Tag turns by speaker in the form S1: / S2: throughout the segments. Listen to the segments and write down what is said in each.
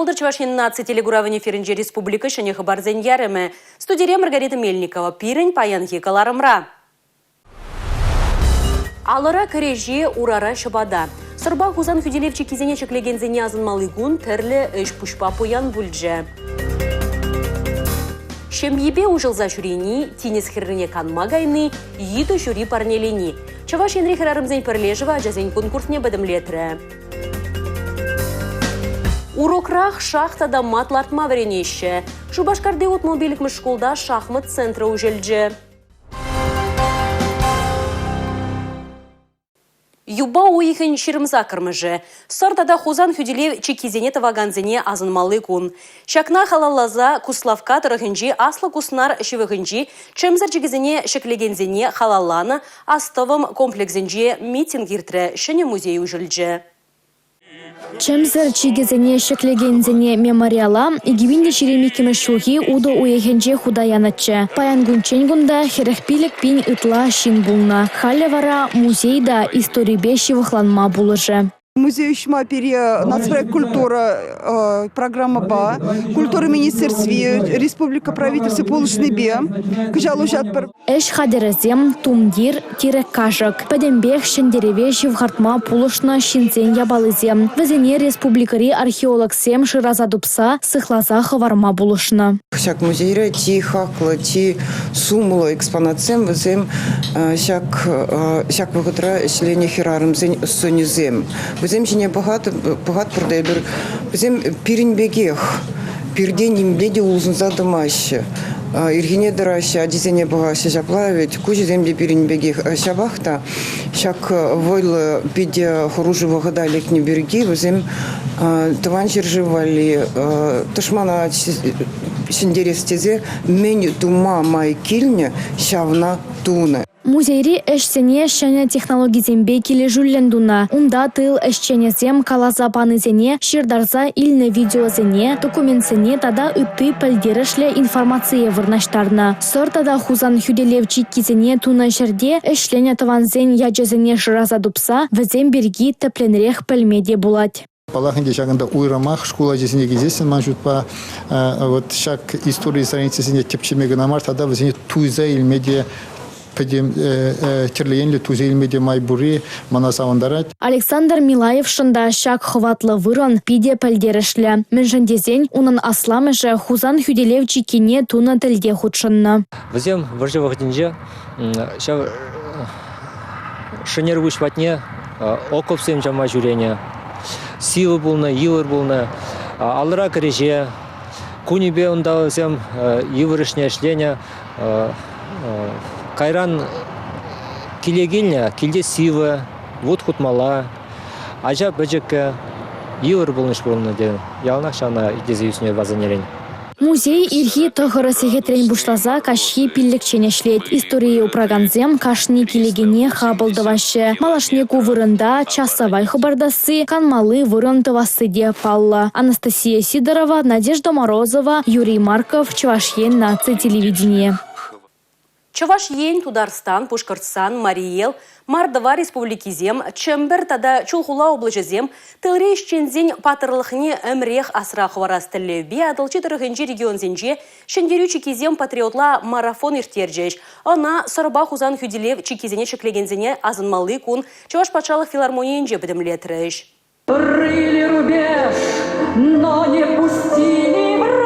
S1: Балдыр Чувашин наци телегуравыне ференже республика шыне хабарзен ярымы. Студия Маргарита Мельникова пирень паян хекаларымра. Алыра кореже урара шабада. Сырба хузан хүделевчі кезене чеклегензене азынмалы гун тірлі үш пушпа поян бүлже. Шемьебе ужылза жүрені, тенес хіріне канмагайны, еді жюри парнелені. Чаваш енрі хірарымзен пірлежіва жазен конкурсне бідімлетрі. Урокрах шахтада матлартма варенеші. Шубашкарде отмобилік школда шахмат центрі ужелджі. Юба уйхын ширымза кірміжі. Сортада хузан хүделев чекизене таваганзене азынмалы кун. Шакна халаллаза куславка тұрығынжи аслы куснар шивығынжи чымзар чекизене шеклегензене халалланы астывым комплексенже митинг иртірі шыне музей ұжылжы.
S2: Чемзер чигезене шеклегензене мемориала игивинде шеремикеме шухи удо уехенже худаянатчы. Паянгунчен гунда херехпилек пин ытла шин булна. Хале вара музейда историбе шивыхланма булыжы.
S3: Музей ушма пере нацпроект культура программа БА, культура министерстве, республика правительства полушный бе, кжалужат пар.
S2: Эш хадерезем тумдир тирек кажак. Падембех шендереве шивхартма полушна шинцен ябалызем. Везене республикари археолог сем ширазадупса сыхлаза хаварма булушна.
S4: Шак музейра ти хакла ти сумула экспонатсем везем шак вагатра селение хирарым сонюзем. Везем жіне багат продайдыр. Везем пиринбегех, пирденим леди улзынза домаще. Иргене дараще, адизене багаще жаплавить, куча земли пиринбегех шабахта. Шак войлы пиде хоружего года лекни береги, везем таванчер живали, ташмана синдерестезе, меню тума май кильня, шавна туна.
S2: Музейри эшсене шене технологии зембе келе жүллендуна. Унда тыл эшченезем калаза панызене, ширдарза илне видеозене, документсене тада үтты пәлдерішле информация вырнаштарна. Сортада хузан хүделевчик кизене туна жерде эшлене таванзен яджезене шыраза дупса, візем берги тепленрех пәлмеде булать.
S5: Палахынде шагында уйрамах школа жесіне кезесін манжутпа вот шаг истории страницесіне тепчемегі намар тада візене туйза илмеде терлеенлі туйза илмеде майбури манасавандарат.
S2: Александр Милаев шында шаг хватлы вырон пиде пәлдерішлі. Менжандезен унын асламыжы хузан хүделевчі кене туна тілде худшынна.
S6: Візем варжевах дінже шынер вышватне окопсем жама жүрене. Силы булны, йылыр булны, алыра кіреже, күнебе ұндалысем йывырышне әшлене, кайран келегелне, келде силы, вуд хутмала, ажа бәжекке йылыр булныш булны де, ялнақ шана дезе үсіне вазанерен.
S2: Музей ирхи тохыры сегетрен бушлаза кашхи пиллекчене шлет. Истории упраганзем кашни келегене хабылдывашы. Малашне кувырында часовай хабардасы канмалы вырындывасы де палла. Анастасия Сидорова, Надежда Морозова, Юрий Марков, Чувашьен наци телевидение.
S1: Чувашьен, Тударстан, Пушкартсан, Мариел, Мардава республикизем, Чембер тада Чулхула облачезем, тылре ишчензен патырлыхне әмрех асра хварас тіллеубе адылчы тұрғынжи регионзенже шендерю чекизем патриотла марафон иртержеш. Она сорба хузан хүделев чекизене шеклегензене азынмалы кун Чуваш патшалық филармониенже бідімлетреш.
S7: Рыли рубеж, но не пустили врагов.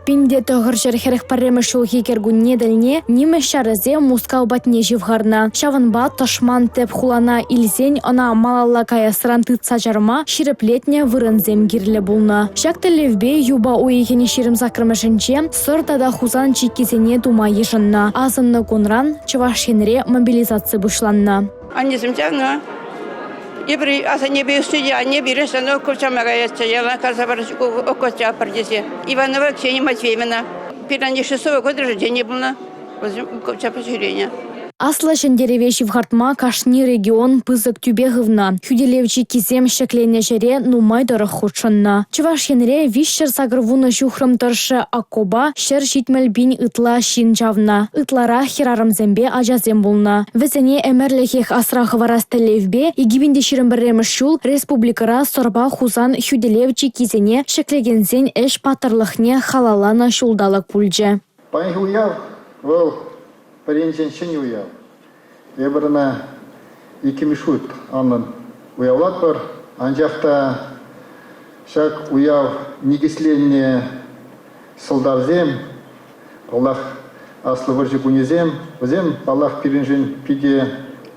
S2: Пинде тоғыржыр херек паремі шулхи кергунне дәлне неме шаразе мускау батне живгарна. Шаванба ташман теп хулана илзен она малалла кая срантыца жарма ширеплетне вырынзем гирле булна. Шак телевбе юба уйхене ширим закрымышынче сортада хузан чиккизене тума ешынна. Азынны кунран Чувашьенре мобилизация бушланна.
S8: Аннесім жаңа. Ебір асане бей студия, не береші, но курчамаға етші, ялан казабарышку окотча пардесе. Иванова Ксения Матвеевна. Пиране 6-го года рождения было. Возьмем курча поселения.
S2: Асла шендереве шивхартма кашни регион пызык тюбеғывна. Хюделевчи кизем шеклене жере нумай доры худшынна. Чуваш енре вишшер сагрвуна шухрым тұршы акоба шер шитмел бин ытла шинчавна. Ытлара хирарымзембе ажазем булна. Візіне әмірліхех асрағы варастелевбе егибінде ширымбіреміш шул республикара сорба хузан хюделевчи кизене шеклегензен эш патырлықне халалана шулдалық пульджа.
S5: Паң уяв, ол паренчен шын уяв. Ебіріна екі мишут анын уявлат бар. Анжақта шак уяв негісленне сылдарзем, Аллах аслы выржы күнезем, өзем Аллах перенжен пиде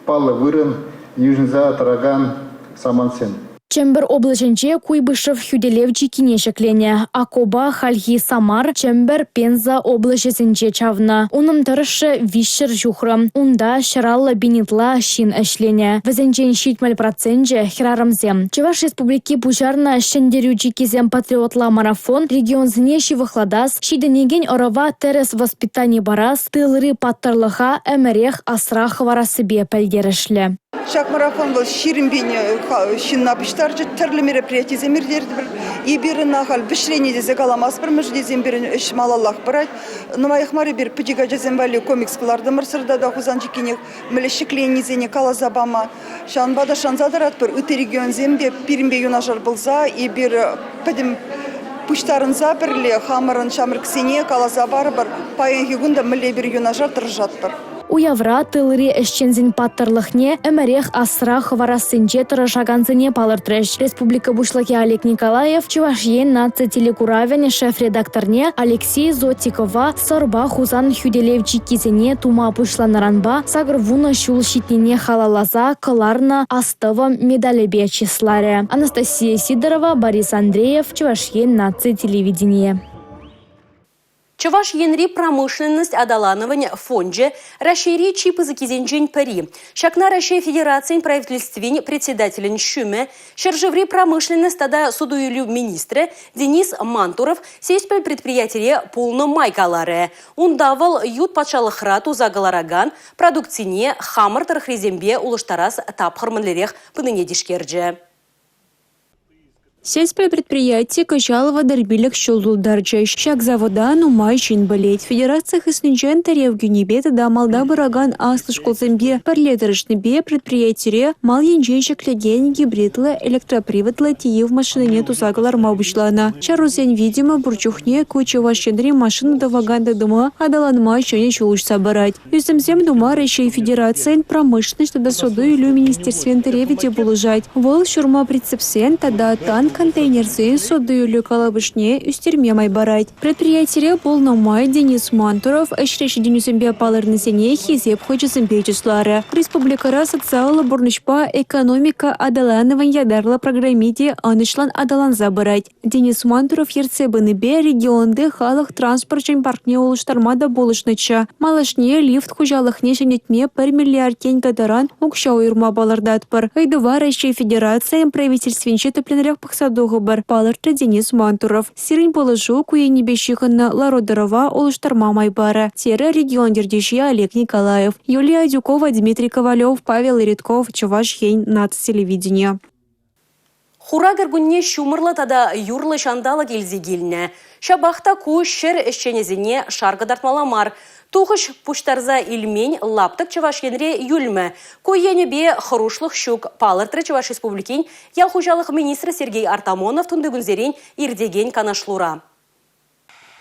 S5: палы вырын, южынза тараган самансен.
S2: Чембер облаченче куйбышев хюделевчи кинешеклене. Акоба, Хальхи, Самар, Чембер, Пенза облачесенче чавна. Уным тырышы вишшер жухрым. Унда шыралла бинитла шин эшлене. Візенчен шитмел процентже хирарымзем. Чуваш республики пужарна шендерючи кизем патриотла марафон регионзіне шивыхладас. Шиденеген орова терес воспитание барас. Тылыры паттарлыха әмірех асрах варасыбе пәлдерішлі.
S3: Шак марафон был ширинбине шиннапыштарчы түрлі мероприятие земирдерді бір. Ибірі нағал бішлене дезе каламас бір мүжде зембірін үш малаллах бірайт. Нумайық мары бір пүдіға жезембалі комикс қыларды мұрсырда да хузанчы кенек мүлішіклен незене калазабама. Шанбада шанзадырат бір үті регион земде пирінбе юнажар бұлза и бір пөдім пұштарынза бірлі хамырын шамырксене калазабары бір пайын хигунда мүлі бір юнажар тұржат бір.
S2: Уявра тылыри эшчензин паттырлыхне әмірех асрах варасынче тұрышаганзыне палыртрыш. Республика бушлаки Олег Николаев, Чувашьен нация телекуравен шеф-редакторне Алексей Зотикова сорба хузан хюделевчи кизене тума пушланаранба сагрвуна шул щитнине халалаза кыларна астыва медалебе числаре. Анастасия Сидорова, Борис Андреев, Чувашьен нация телевидения.
S1: Чуваш енри промышленность адаланования фонде расшири чипы закизенджень пари. Шакна Россия Федерации правительствень председателен Шуме, шержеври промышленность тада судуюлю министры Денис Мантуров сеспель предприятие полно майкаларе. Он давал ют патшалых рату за галараган, продукцине хамар тархрезембе улыштарас тапхарманлерех пыныне дишкердже.
S9: Сельское предприятие Качалова дербилек щелдулдарча. Щак завода нумай чин болеть. Федерация хыснынчен тарев гюнебета да малда бараган аслы школзембе парлетарышныбе предприятие мал янченчик леген гибридлы электроприводлы тиев машиныне тузагалар мабучлана. Чарузен видимо бурчухне кучевашендри машины да ваганда дома адаланма чоне чулуш собирать. Юземзем дума Россия Федерация промышленность да суду или министерствен таревите булыжать. Вол шурма прицепсен тада тан контейнерзы содуюлю калабышне үстерме майбарать. Предприятие полномай Денис Мантуров эшреши денюсембе палырнысене хизеп хочесембе числары. Республикара социалы бурнышпа экономика адаланован ядарла программите анышлан адалан забырать. Денис Мантуров ерцебыныбе регионды халық транспортчен паркне улыштармада болышныча. Малашне лифт хужалыхне женетме 1 миллиард тень кадаран укша уйырма балардатпыр. Айдува Россия Федерация правительственче тепленрех садуғы бар палырты Денис Мантуров. Сирин положу куенебещихынна Лародорова улыштарма майбары. Тері регион дердеші Олег Николаев. Юлия Дюкова, Дмитрий Ковалев, Павел Иридков, Чувашьен нацтелевидения.
S1: Хура гергунне шумырлы тада юрлы шандалы келзегеліне. Шабақта ку шер эшченезіне шаргадартмаламар. Тухыш пуштарза илмень лаптык Чувашьенре юльмі. Койенебе хырушлық щук палыртры Чуваш республикин ялхужалық министрі Сергей Артамонов тундыгүнзерен ирдеген канашлура.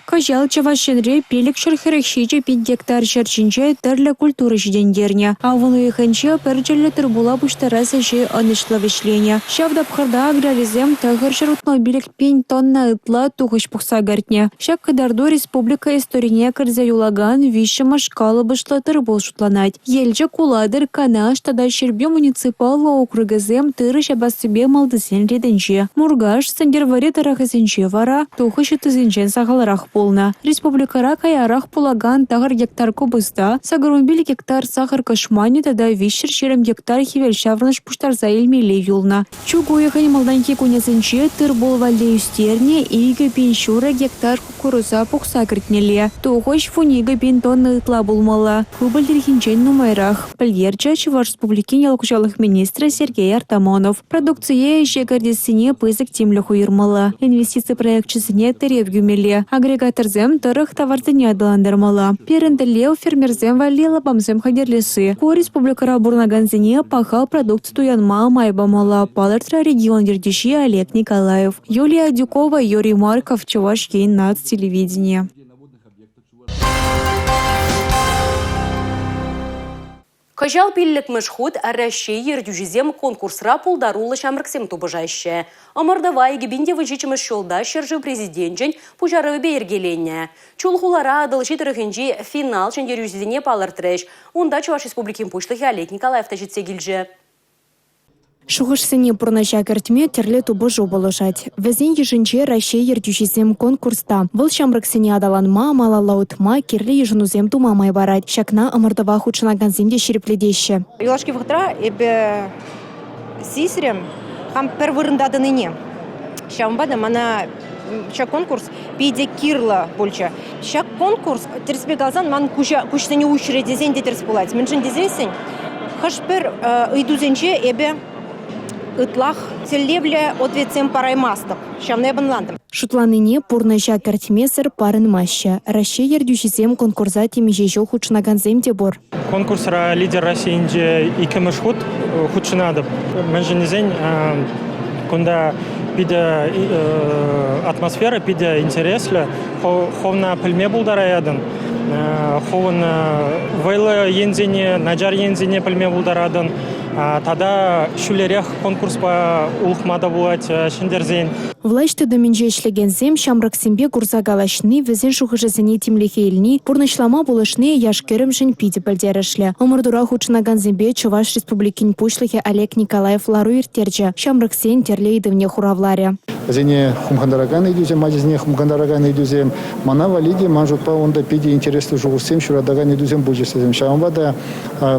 S9: Кажал Чувашьенре пелік шырхырықшече 5 гектар жерчинче тірлі культуры жидендерне. Авылы иханче пәрджелі тұрбула бұштарасы жи анышлы вишлене. Шавдапхарда аграризем тағыр жырутно билік 5 тонна ытла туғыш пұқса гартне. Шак кадарду республика историне кірзе юлаган виші машкалы бұшлы тұрбул шутланать. Елжі куладыр канаш тада шербе муниципалва округазем тыры шабасыбе малдысен реденче. Мургаш сандерваре тарахысенче вара туғышы тызенчен сағаларақ полна. Республикара каярах пулаган тагыр гектар кобызда, сагырумбил гектар сахар кашмани тада вишер шерем гектар хивел шаврныш пуштарза илмеле юлна. Чугуяхани малданки кунязынче тыр болвале үстерне иге пеншура гектар кукуруза пухса кіртнеле. Тухош фунига пен тонны ытла булмала. Хубылдерхинчен нумайрах. Пальерча Чуваш Республики ялкучалых министра Сергей Артамонов. Продукция жегардесине пызык темлюху юрмала. Инвестиция проектчисине терев гюмеле. Агрегаторзем тырых товарзыне адаландырмала. Перенделеу фермерзем валила бамзем хадерлесы. Ко республикара бурнаганзине пахал продукцию туянма майбамала. Палартра регион дердиши Олег Николаев. Юлия Дюкова, Юрий Марков, Чуваш Кейн телевидение.
S1: Кожал пиллик мышхуд Россия ердюжизем конкурсра пулдарулы шамрыксем тубыжаще. Омардавай гибинде выжичимыш шолда шержу президентжен пужарывы бейергеленне. Чулхулара адылши тырыхынжи финал шендерюзизине палыртреш. Унда Чуваш Республикин пучлыхи Олег Николаев тажитсе гильже.
S2: Шухышсыне пурнача кертме терле тубыжу болышать. Везен ежинче Россия ердюжизем конкурста. Выл шамрыксыне адаланма, малалаутма, кирле ежинузем тумамай барать. Шакна омырдава худшынаганземде шерепледеще.
S10: Юлашки вахтра эбе сисрем хам первырындадыныне. Шамбада мана шак конкурс пиде кирла больше. Шак конкурс терспегалзан ман кушсыне учредезен де терспулать. Меншин дезесен хашпер ыйдузенче эбе ытлах телевле ответсем параймастық. Шамнебін ландым.
S2: Шутланыне пурнача кертмесер парын маща. Россия ердюжизем конкурса темежежо худшынаганзем де бор.
S11: Конкурсра лидер России икемыш худшынады. Менжинезен кунда пиде атмосфера, пиде интересле, ховна пыльме булдараядын. Ховын вайлы ензене, наджар ензене пыльме булдарадын. Тада шулерех конкурс по улхмада булать шендерзен.
S2: Влашты доменже ишлегензем шамраксембе курзагалашны везен шухыжызыне тимлехейлни пурнышлама булышны яшкерымшын пиде пальдерышле. Омырдура худшынаганзембе Чуваш Республикин пушлыхе Олег Николаев лару иртерче. Шамраксен терлейдывне хуравларе.
S5: Зене хумхандараган идюзем, мазизне хумхандараган идюзем. Мана валиди манжутпа онда пиде интереслы жугусем шурадаган идюзем буджесезем. Шамбада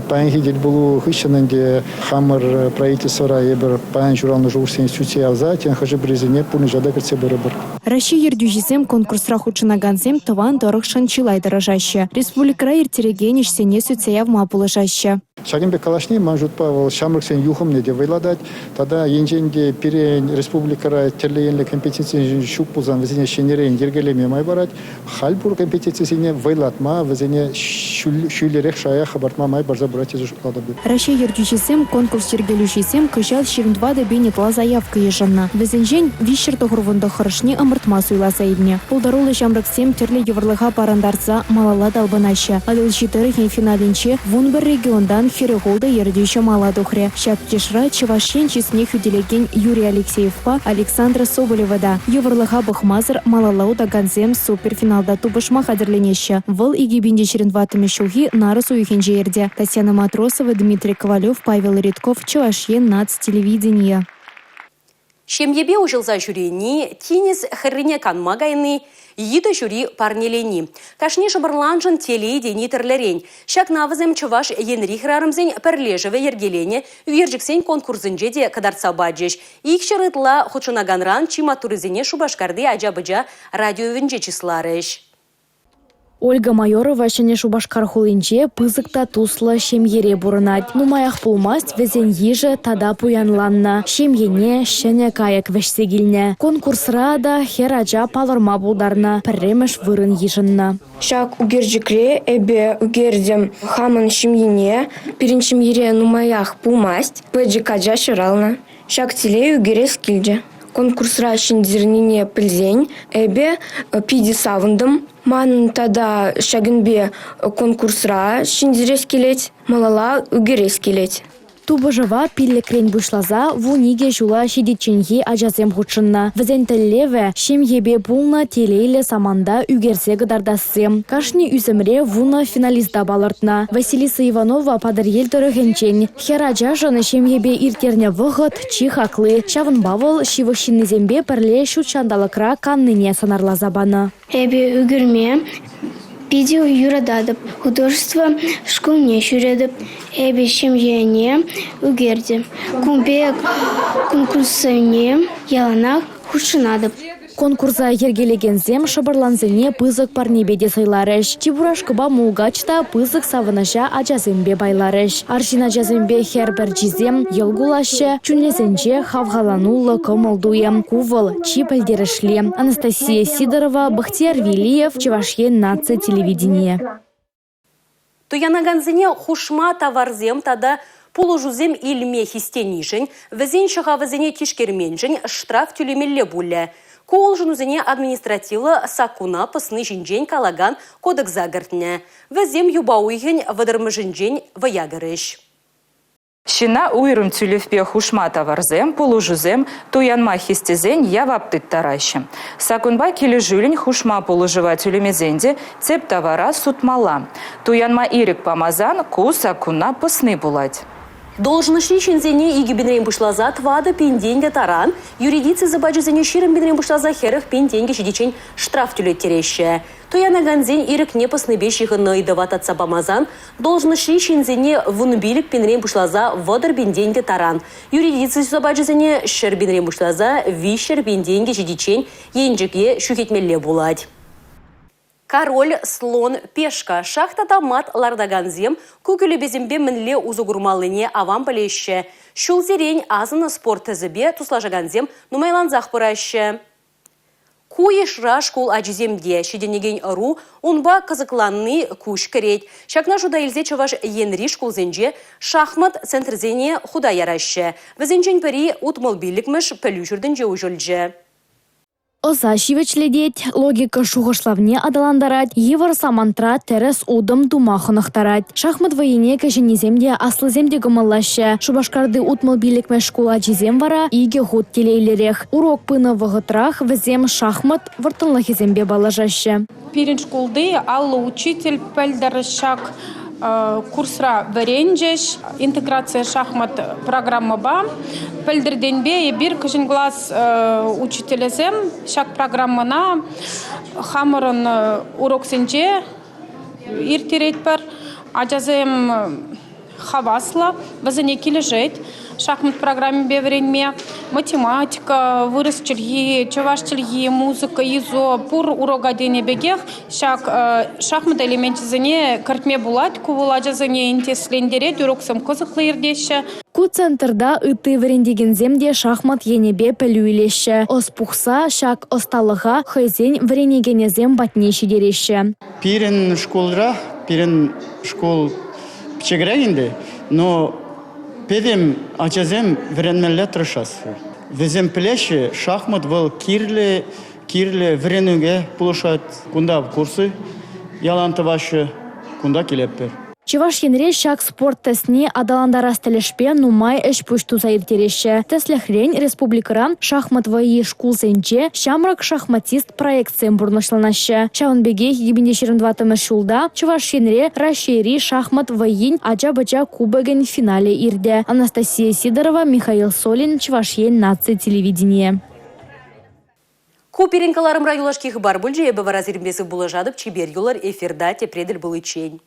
S5: паенхидель булу хыщананде хамыр правительства ебер паен журалны жугусем сюте авза тен хажи брезине пурны жада кырце бырыбыр.
S2: Россия ердюжизем конкурсра худшынаганзем тыван дорықшын чилай дорожаще. Республикара иртерегенеш сене сюцея в мапулышаще.
S5: Шагимбе калашни манжутпа вол шамрыксен юхымне де вайладать. Тада енженде пире республикара терлеенле компетенции шупузан везене шенерен ергелеме майбарать. Хальбур компетенциясине вайлатма везене шүлерек шая хабартма майбарза брать из шукладабы.
S2: Россия ердюжизем конкурс ергелюжизем кыжал 22 бенетла заявка ежанна. Везенжен вишер тогрувында хырышне амыртма суйла сайдне. Пулдарулы шамрыксем терле еврлыга парандарца малала далбанаща. Адылшитыры финалинче вунбер региондан Хиреголда ердюша мала духре. Шак кешра Чувашен чесне хюделеген Юрий Алексеевпа Александра Соболевада. Еврлыга бахмазыр малалауда ганзем суперфиналда тубышма хадерленеща. Выл игибинде черенватыми шуги нарысу юхенже ерде. Татьяна Матросова, Дмитрий Ковалев, Павел Редков, Чувашен нацтелевидение.
S1: Шемьебе ужылза жюрени, тинес хырыне канмагайны, yido jüri parneleni. Кашни шабырланжын телей дени терлерен. Шак навызем Чуваш енри храрымзен перлежеве ергелене виржиксен конкурсынже де кадарца баджеш. Икшерытла хучунаганран чиматурызене Шубашкарды ажабыжа радиовинже числарыш.
S2: Ольга Майорова шене Шубашкар хулинче пызыкта туслы шемьере бурынать. Нумаях пулмасть везен еже тада пуянланна. Шемьене шене каяк вешсегилне. Конкурсра да хераджа палырма булдарна. Пірремеш вырын ежынна.
S12: Шак угерджикре эбе угердем хамын шемьене. Пирин шемьере нумаях пулмасть. Пэджикаджа шырална. Шак теле угерес кильдже. Конкурсра шиндернине пыльзень, эбе пиди савындым. Ман тада шагынбе конкурсра шиндерес келет, малала угерес келет.
S2: Тубыжыва пиллекрен бушлаза вуниге жула шидиченье ажазем худшынна. Візен тіллеве шемьебе пулна телейле саманда үгерсе гыдардасы. Кашни үзімре вуна финалиста балыртна. Василиса Иванова падырел түрігенчен. Хераджа жаны шемьебе иртерне вғыт чихаклы. Шавын бавыл шивышинны зембе пірле шутшандалықра канныне санарла забаны.
S12: Эбе үгірме видео юрададып, художество школне шүредіп, эбе шемьене үгерді. Кумбек конкурсыне яланақ хушынадып.
S2: Конкурса ергелегензем шабарланзене пызык парнебеде сайларыш. Чебурашкыба мулгачта пызык савыныша ажазембе байларыш. Аршин ажазембе хербер жизем елгулашы, чунлезенче хавгаланулы кымылдуем. Кувыл чипельдерішле. Анастасия Сидорова, Бахтияр Вилиев, Чевашье нация телевидение.
S1: Туянаганзене хушма таварзем тада пулужузем илме хистенишень, везен шаға везене тишкерменшень штраф тюлемелле булле. Кол жынузене административы сакуна пысны жинжень калаган кодек загартне. Везем юбауйген вадырмы жинжень ваягырыш.
S13: Шина уйрым тюлевпе хушма таварзем, полужузем, туянма хистезен яваптыт таращем. Сакунба кележулень хушма полужыва тюлемезенде цеп тавара сутмала. Туянма ирик памазан ку сакуна пысны булать.
S1: Должностный чинзене иги бинрем бушлаза твада пинденге таран, юридицы забаджизене ширым бинрем бушлаза херах пинденге шидичень штраф тюлет тереще. Туяна ганзень ирик не пасныбещиха наидават отца бамазан, должностный чинзене вунбилик бинрем бушлаза водар пинденге таран, юридицы забаджизене шер бинрем бушлаза вишер пинденге шидичень енжике шухетмелле булать. Король, слон, пешка, шахтада мат лардаганзем, кукілі безімбе мінле узугурмалыне авам білеші. Шул зерень азыны спорт тізібе туслажаганзем нумайланзақ бұрашы. Куешра школ ажиземде, шеденеген ұру, онба қызықланны күш керет. Шакна жуда елзе чаваш енри школ зенже, шахмат центрзене худа ярашы. Візенжен пәрі утмал билікміш пәлі жүрдін же ұжылжы.
S2: Оза шивечледет, логика шуғышлавне адаландарать, евар самантра терес удым думахынықтарать. Шахмат войне кәжінеземде аслыземде гымыллашы. Шубашкарды утмал билікме школа жезем вара, иге худ телейлерек. Урок пыны вғытрах візем шахмат вартынлахезембе балажашы.
S14: Перед школды аллы учитель пәлдірішак курсра веренжеш, интеграция шахмат программа ба. Пәлдірденбе бір кішін класс учителезем шак программына хамырын урок сенже иртерет бар. Ажазем хавасла, вазане кележет. Шахмат программе бевренме, математика, вырыс чельги, чаваш чельги, музыка, изо, пур урога дене бегех, шахмат элементі зане картме булат, кувуладжа зане интеслендерет, уроксам козықлы ердеші.
S2: Ку центрда ыты врендеген земде шахмат енебе пәлюйлеші. Оспухса шак осталыға хайзен вренегенезем батнеші дереші.
S15: Пирен школра, пирен школ пчегрегенде, но педем ачазем вренмелле трошас. Везем плеши шахмат вал кирле вренуге пулышат кунда курсы яланты ваши кунда келеппер.
S2: Чеваш енре шак спорт тесне адаландарас телешпе нумай эш пушту заиртереше. Теслехрень республикаран шахмат ваи шкул зенче шамрак шахматист проекциям бурнышланашы. Чаванбеге 2022 шулда Чеваш енре рашери шахмат ваин аджа-баджа кубаген финале ирде. Анастасия Сидорова, Михаил Солин, Чевашье нация телевидение.
S1: Куперенкаларым райулашких бар бүлже ебі варазирмбесі бұлы жадып чебер юлар эфирда тепреділ бұлы чейн.